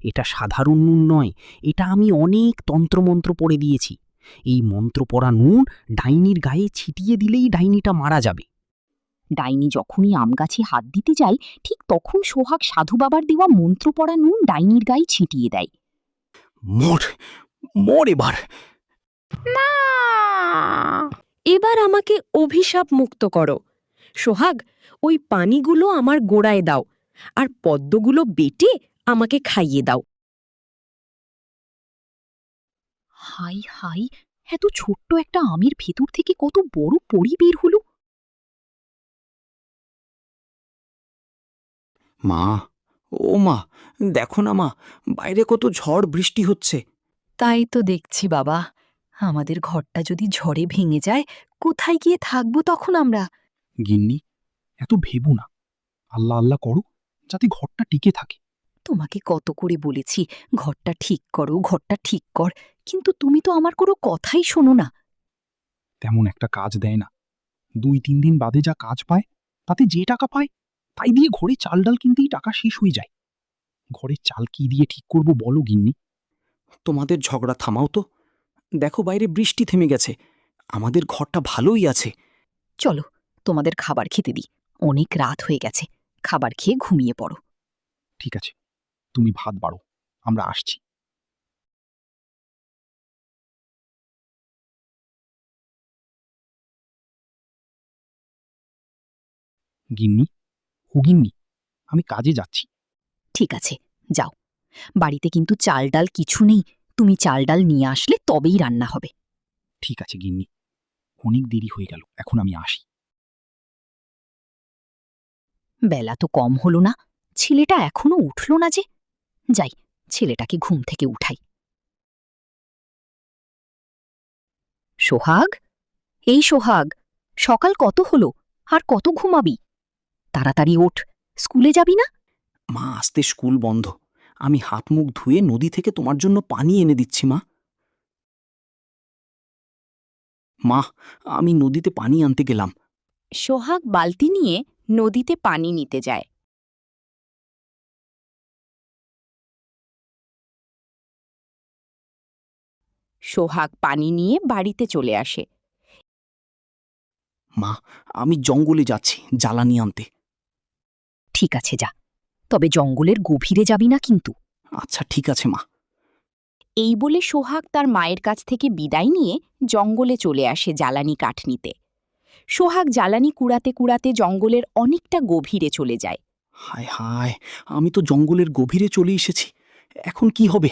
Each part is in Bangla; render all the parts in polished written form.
এটা সাধারণ নুন নয়, এটা আমি অনেক তন্ত্রমন্ত্র পড়ে দিয়েছি। এই মন্ত্র পড়া নুন ডাইনির গায়ে ছিটিয়ে দিলেই ডাইনিটা মারা যাবে। ডাইনি যখনই আম গাছে হাত দিতে যায়, ঠিক তখন সোহাগ সাধু বাবার দেওয়া মন্ত্র পড়া নুন ডাইনির গায়ে ছিটিয়ে দেয়। মর, মর এবার। না, এবার আমাকে অভিশাপ মুক্ত করো। সোহাগ, ওই পানিগুলো আমার গোড়ায় দাও, আর পদ্মগুলো বেটে আমাকে খাইয়ে দাও। হাই হাই, এত ছোট্ট একটা আমের ভেতর থেকে কত বড় পরি বের হলো। মা, ও মা, দেখো না মা, বাইরে কত ঝড় বৃষ্টি হচ্ছে। তাই তো দেখছি বাবা, আমাদের ঘরটা যদি ঝড়ে ভেঙে যায়, কোথায় গিয়ে থাকবো তখন আমরা? গিন্নি, এত ভেবো না। আল্লাহ আল্লাহ করো, যাতে ঘরটা টিকে থাকে। তোমাকে কত করে বলেছি ঘরটা ঠিক করো, ঘরটা ঠিক কর, কিন্তু তুমি তো আমার কোনো কথাই শোনো না। তেমন একটা কাজ দেয় না। 2-3 দিন বাদে যা কাজ পায়, তাতে যে টাকা পায় তাই দিয়ে ঘরে চাল ডাল কিনতেই টাকা শেষ হয়ে যায়। ঘরের চাল কি দিয়ে ঠিক করব বলো গিন্নি? তোমাদের ঝগড়া থামাও তো। দেখো বাইরে বৃষ্টি থেমে গেছে, আমাদের ঘরটা ভালোই আছে। চলো, তোমাদের খাবার খেতে দিই, অনেক রাত হয়ে গেছে, খাবার খেয়ে ঘুমিয়ে পড়ো। ঠিক আছে, তুমি ভাত বাড়ো, আমরা আসছি। গিন্নি, ও গিন্নি, আমি কাজে যাচ্ছি। ঠিক আছে, যাও। বাড়িতে কিন্তু চাল ডাল কিছু নেই, তুমি চাল ডাল নিয়ে আসলে তবেই রান্না হবে। ঠিক আছে গিন্নি, অনেক দেরি হয়ে গেল, এখন আমি আসি। বেলা তো কম হলো না, ছেলেটা এখনো উঠল না যে। যাই, ছেলেটাকে ঘুম থেকে উঠাই। সোহাগ, এই সোহাগ, সকাল কত হলো, আর কত ঘুমাবি? তাড়াতাড়ি ওঠ, স্কুলে যাবি না? মা, আজকে স্কুল বন্ধ। আমি হাত মুখ ধুয়ে নদী থেকে তোমার জন্য পানি এনে দিচ্ছি মা। মা, আমি নদীতে পানি আনতে গেলাম। সোহাগ বালতি নিয়ে নদীতে পানি নিতে যায়। সোহাগ পানি নিয়ে বাড়িতে চলে আসে। মা, আমি জঙ্গলে যাচ্ছি জ্বালানি আনতে। ঠিক আছে, যা, তবে জঙ্গলের গভীরে যাবি না কিন্তু। আচ্ছা ঠিক আছে মা। এই বলে সোহাগ তার মায়ের কাছ থেকে বিদায় নিয়ে জঙ্গলে চলে আসে জ্বালানি কাঠ নিতে। সোহাগ জ্বালানি কুড়াতে কুড়াতে জঙ্গলের অনেকটা গভীরে চলে যায়। হায় হায়, আমি তো জঙ্গলের গভীরে চলে এসেছি। এখন কি হবে?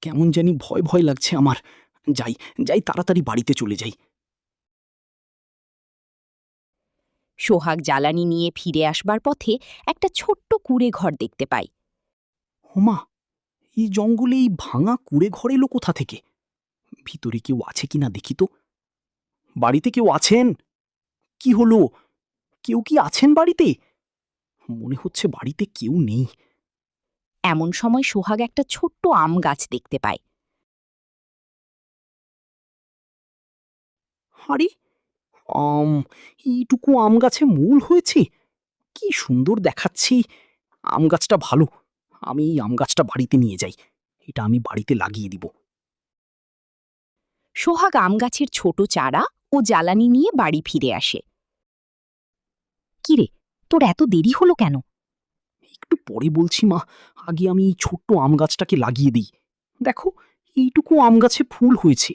কেমন জানি ভয় ভয় লাগছে আমার। যাই যাই, তাড়াতাড়ি বাড়িতে চলে যাই। সোহাগ জ্বালানি নিয়ে ফিরে আসবার পথে একটা ছোট্ট কুঁড়ে ঘর দেখতে পায়। হোমা, এই জঙ্গলে এই ভাঙা কুড়ে ঘর এলো কোথা থেকে? ভিতরে কেউ আছে কিনা দেখি তো। বাড়িতে কেউ আছেন? কি হলো? কেউ কি আছেন বাড়িতে? মনে হচ্ছে বাড়িতে কেউ নেই। এমন সময় সোহাগ একটা ছোট্ট আম গাছ দেখতে পায়। আরে, এইটুকু আম গাছে মূল হয়েছে। কি সুন্দর দেখাচ্ছি। আম গাছটা ভালো, আমি এই আম গাছটা বাড়িতে নিয়ে যাই। এটা আমি বাড়িতে লাগিয়ে দিব। সোহাগ আম গাছের ছোট চারা ও জ্বালানি নিয়ে বাড়ি ফিরে আসে। কিরে, তোর এত দেরি হলো কেন? একটু পরে বলছি মা, আগে আমি এই ছোট্ট আম গাছটাকে লাগিয়ে দিই। দেখো, এইটুকু আম গাছে ফুল হয়েছে।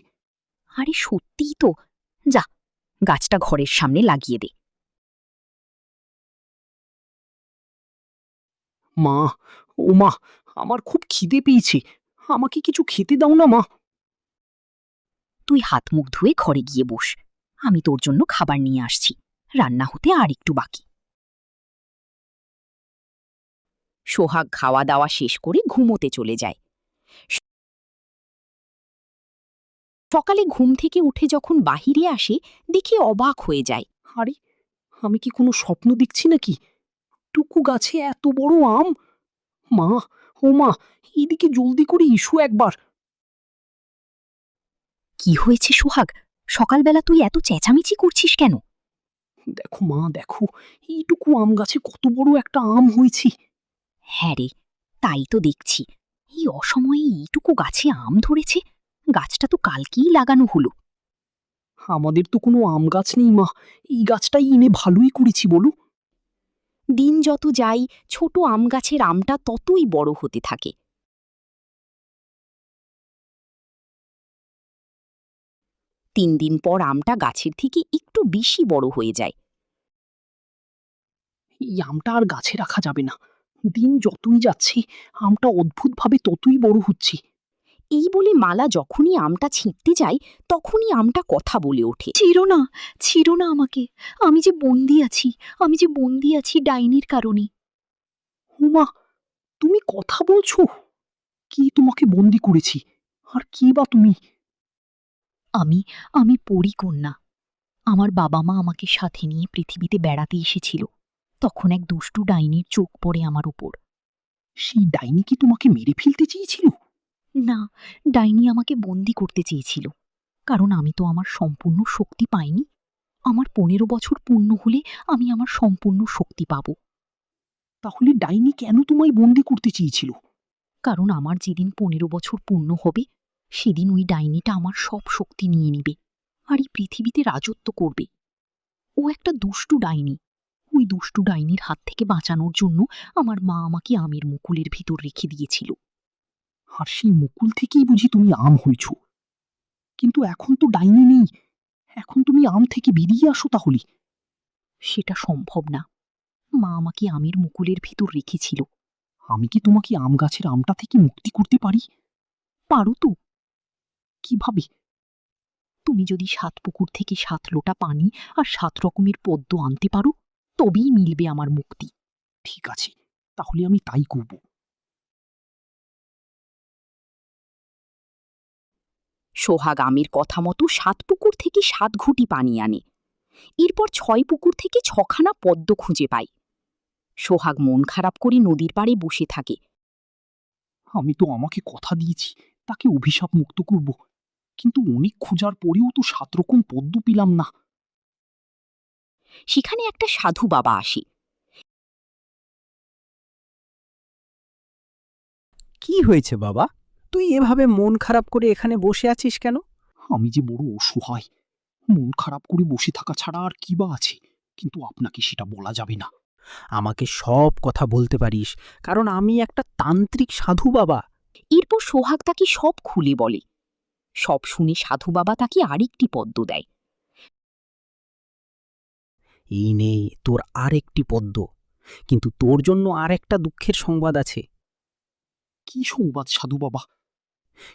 আরে সত্যিই তো, যা, গাছটা ঘরের সামনে লাগিয়ে দে। মা, ও মা, আমার খুব খিদে পেয়েছে, আমাকে কিছু খেতে দাও না মা। তুই হাত মুখ ধুয়ে ঘরে গিয়ে বস, আমি তোর জন্য খাবার নিয়ে আসছি, রান্না হতে আর একটু বাকি। সোহাগ খাওয়া দাওয়া শেষ করে ঘুমোতে চলে যায়। সকালে ঘুম থেকে উঠে যখন বাহিরে আসে, দেখে অবাক হয়ে যায়। আরে, আমি কি কোনো স্বপ্ন দেখছি নাকি? টুকু গাছে এত বড় আম! মা, ও মা, এদিকে জলদি করে এসো একবার। কি হয়েছে সোহাগ, সকালবেলা তুই এত চেঁচামেচি করছিস কেন? দেখো মা, দেখো, এইটুকু আম গাছে কত বড় একটা আম হয়েছে। হ্যাঁ রে, তাই তো দেখছি, অসময়ে এইটুকু গাছে আম ধরেছে, গাছটা তো কালকেই লাগানো হলো। আমাদের তো কোনো আম গাছ নেই মা, এই গাছটাই এনে ভালোই করেছি বলো। দিন যত যায় ছোট আম গাছের আমটা ততই বড় হতে থাকে। 3 দিন পর আমটা গাছের থেকে একটু বেশি বড় হয়ে যায়। এই আমটা আর গাছে রাখা যাবে না, দিন যতই যাচ্ছে আমটা অদ্ভুতভাবে ততই বড় হচ্ছে। এই বলে মালা যখনই আমটা ছিঁড়তে যায় তখনই আমটা কথা বলে ওঠে। ছিড়ো না আমাকে, আমি যে বন্দি আছি ডাইনির কারণে। হুমা, তুমি কথা বলছো? কি তোমাকে বন্দি করেছি, আর কি বা তুমি? আমি পরিকন্যা। আমার বাবা মা আমাকে সাথে নিয়ে পৃথিবীতে বেড়াতে এসেছিল, তখন এক দুষ্টু ডাইনির চোখ পড়ে আমার উপর। সেই ডাইনি কি তোমাকে মেরে ফেলতে চেয়েছিল? না, ডাইনি আমাকে বন্দি করতে চেয়েছিল, কারণ আমি তো আমার সম্পূর্ণ শক্তি পাইনি। আমার 15 বছর পূর্ণ হলে আমি আমার সম্পূর্ণ শক্তি পাব। তাহলে ডাইনি কেন তোমায় বন্দি করতে চেয়েছিল? কারণ আমার যেদিন 15 বছর পূর্ণ হবে সেদিন ওই ডাইনিটা আমার সব শক্তি নিয়ে নিবে আর এই পৃথিবীতে রাজত্ব করবে। ও একটা দুষ্টু ডাইনি। ওই দুষ্টু ডাইনির হাত থেকে বাঁচানোর জন্য আমার মা আমাকে আমের মুকুলের ভিতর রেখে দিয়েছিল। আর সেই মুকুল থেকেই বুঝি তুমি আম হয়েছ। কিন্তু এখন তো ডাইনি নেই, এখন তুমি আম থেকে বেরিয়ে আসো তাহলে। সেটা সম্ভব না, মা আমাকে আমের মুকুলের ভিতর রেখেছিল। আমি কি তোমাকে আম গাছের আমটা থেকে মুক্তি করতে পারি? পারো তো। কিভাবে? তুমি যদি 7 পুকুর থেকে 7 লোটা পানি আর 7 রকমের পদ্ম আনতে পারো, তবেই মিলবে আমার মুক্তি। ঠিক আছে, তাহলে আমি তাই করব। সোহাগ আমের কথা মতো 7 পুকুর থেকে 7 ঘুঁটি পানি আনে। এরপর 6 পুকুর থেকে 6খানা পদ্ম খুঁজে পায়। সোহাগ মন খারাপ করে নদীর পাড়ে বসে থাকে। আমি তো আমাকে কথা দিয়েছি তাকে অভিশাপ মুক্ত করব, কিন্তু অনেক খোঁজার পরেও তো 7 রকম পদ্ম পেলাম না। সেখানে একটা সাধু বাবা আসে। কি হয়েছে বাবা, তুই এভাবে মন খারাপ করে এখানে বসে আছিস কেন? আমি যে বড় অসহায়, মন খারাপ করে বসে থাকা ছাড়া আর কি বা আছে, কিন্তু আপনাকে সেটা বলা যাবে না। আমাকে সব কথা বলতে পারিস, কারণ আমি একটা তান্ত্রিক সাধু বাবা। এরপর সোহাগ তাকে সব খুলে বলে। সব শুনে সাধু বাবা তাকে আরেকটি পদ্ম দেয়। এই নে তোর আরেকটি পদ্ম, কিন্তু তোর জন্য আর একটা দুঃখের সংবাদ আছে। কি সংবাদ সাধু বাবা?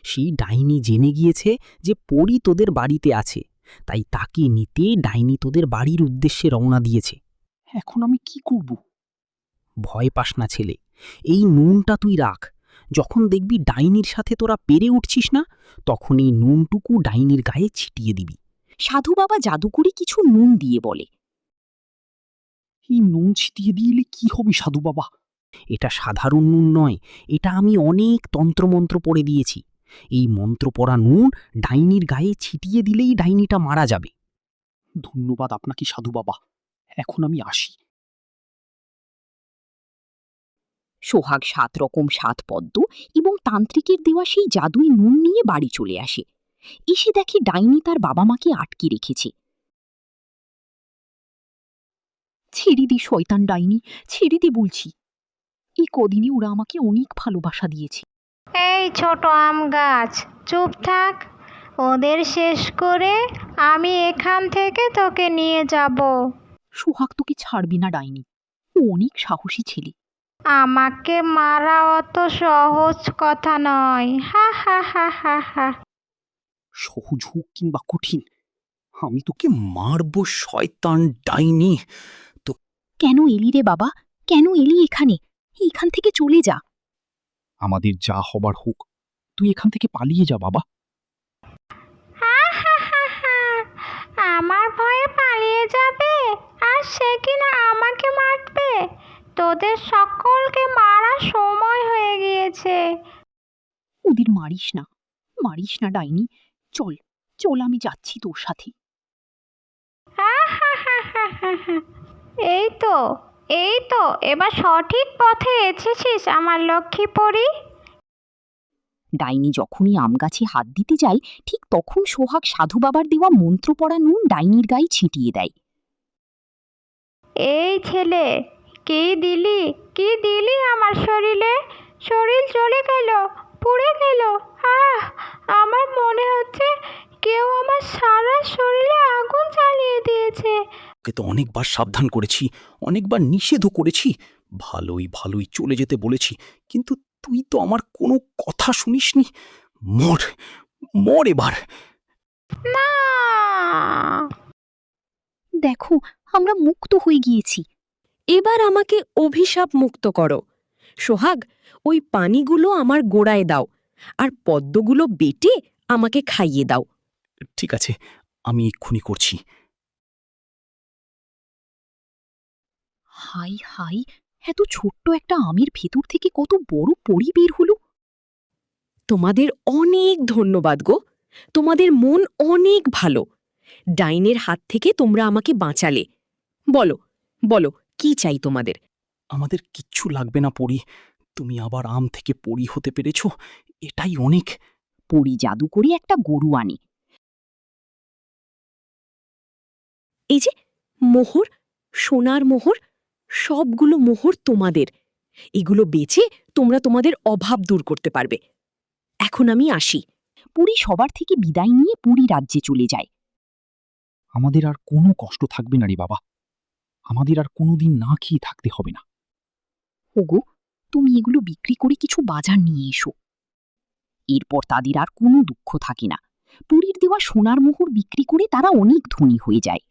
সেই ডাইনি জেনে গিয়েছে যে পরী তোদের বাড়িতে আছে, তাই তাকে নিতে ডাইনি তোদের বাড়ির উদ্দেশ্যে রওনা দিয়েছে। এখন আমি কি করব? ভয় পাস না ছেলে, এই নুনটা তুই রাখ। যখন দেখবি ডাইনির সাথে তোরা পেরে উঠছিস না, তখন এই নুনটুকু ডাইনির গায়ে ছিটিয়ে দিবি। সাধু বাবা জাদু করে কিছু নুন দিয়ে বলে। এই নুন ছিটিয়ে দিলে কি হবে সাধু বাবা? এটা সাধারণ নুন নয়, এটা আমি অনেক তন্ত্রমন্ত্র পড়ে দিয়েছি। এই মন্ত্র পড়া নুন ডাইনির গায়ে ছিটিয়ে দিলেই ডাইনিটা মারা যাবে। ধন্যবাদ আপনাকে সাধু বাবা, এখন আমি আসি। সোহাগ 7 রকম 7 পদ্ম এবং তান্ত্রিকের দেওয়া সেই জাদুই নুন নিয়ে বাড়ি চলে আসে। এসে দেখে ডাইনি তার বাবা মাকে আটকে রেখেছে। ছেড়ে দি শয়তান ডাইনি, ছেড়ে দি বলছি। এই কদিনই ওরা আমাকে অনেক ভালোবাসা দিয়েছে। এই ছোট আম গাছ, চুপ থাক। ওদের শেষ করে আমি এখান থেকে তোকে নিয়ে যাব। সোহাগ তোকে ছাড়বি না ডাইনি, ও অনেক সাহসী ছেলে। আমাকে মারা অত সহজ কথা নয়। হা হা হা হা হা। সহজ হোক কিংবা কঠিন, আমি তোকে মারব শয়তান ডাইনি। কেন এলি রে বাবা, কেন এলি এখানে? এইখান থেকে চলে যা। আমাদের যা হবার হোক, তুই এখান থেকে পালিয়ে যা বাবা। হা হা হা হা। আমার ভয়ে পালিয়ে যাবে, আর সে কিনা আমাকে মারবে? তোদের সকলকে মারার সময় হয়ে গিয়েছে। ওদের মারিস না ডাইনি, চল চল, আমি যাচ্ছি তোর সাথে। এই তো এবার সঠিক পথে এসেছিস আমার লক্ষ্মী পরী। ডাইনি যখনই আম গাছে হাত দিতে যায় ঠিক তখন সোহাগ সাধু বাবার দেওয়া মন্ত্র পড়া নুন ডাইনির গায়ে ছিটিয়ে দেয়। এই ছেলে, কি দিলি আমার শরীরে? শরীর জ্বলে গেল, পুড়ে গেল। আমার মনে হচ্ছে কেউ আমার সারা শরীরে আগুন জ্বালিয়ে দিয়েছে। ওকে তো অনেকবার সাবধান করেছি, অনেকবার নিষেধও করেছি, ভালোই ভালোই চলে যেতে বলেছি, কিন্তু তুই তো আমার কোনো কথা শুনিসনি। মর মর এবার। না, দেখো, আমরা মুক্ত হয়ে গিয়েছি। এবার আমাকে অভিশাপ মুক্ত করো। সোহাগ, ওই পানিগুলো আমার গোড়ায় দাও, আর পদ্মগুলো বেটে আমাকে খাইয়ে দাও। ঠিক আছে, আমি এক্ষুনি করছি। হাই হাই, এত ছোট্ট একটা আমের ভেতর থেকে কত বড় পরি বের হলো। তোমাদের অনেক ধন্যবাদ গো, তোমাদের মন অনেক ভালো। ডাইনের হাত থেকে তোমরা আমাকে বাঁচালে। বলো বলো, কি চাই তোমাদের? আমাদের কিচ্ছু লাগবে না পরি, তুমি আবার আম থেকে পরি হতে পেরেছ, এটাই অনেক। পরি জাদু করে একটা গরু আনে। এই যে মোহর, সোনার মোহর, সবগুলো মোহর তোমাদের। এগুলো বেচে তোমরা তোমাদের অভাব দূর করতে পারবে। এখন আমি আসি। পুরী সবার থেকে বিদায় নিয়ে পুরী রাজ্যে চলে যায়। আমাদের আর কোনো কষ্ট থাকবে না রে বাবা, আমাদের আর কোনোদিন না খেয়ে থাকতে হবে না। ওগো, তুমি এগুলো বিক্রি করে কিছু বাজার নিয়ে এসো। এরপর তাদের আর কোনো দুঃখ থাকে না। পুরীর দেওয়া সোনার মোহর বিক্রি করে তারা অনেক ধনী হয়ে যায়।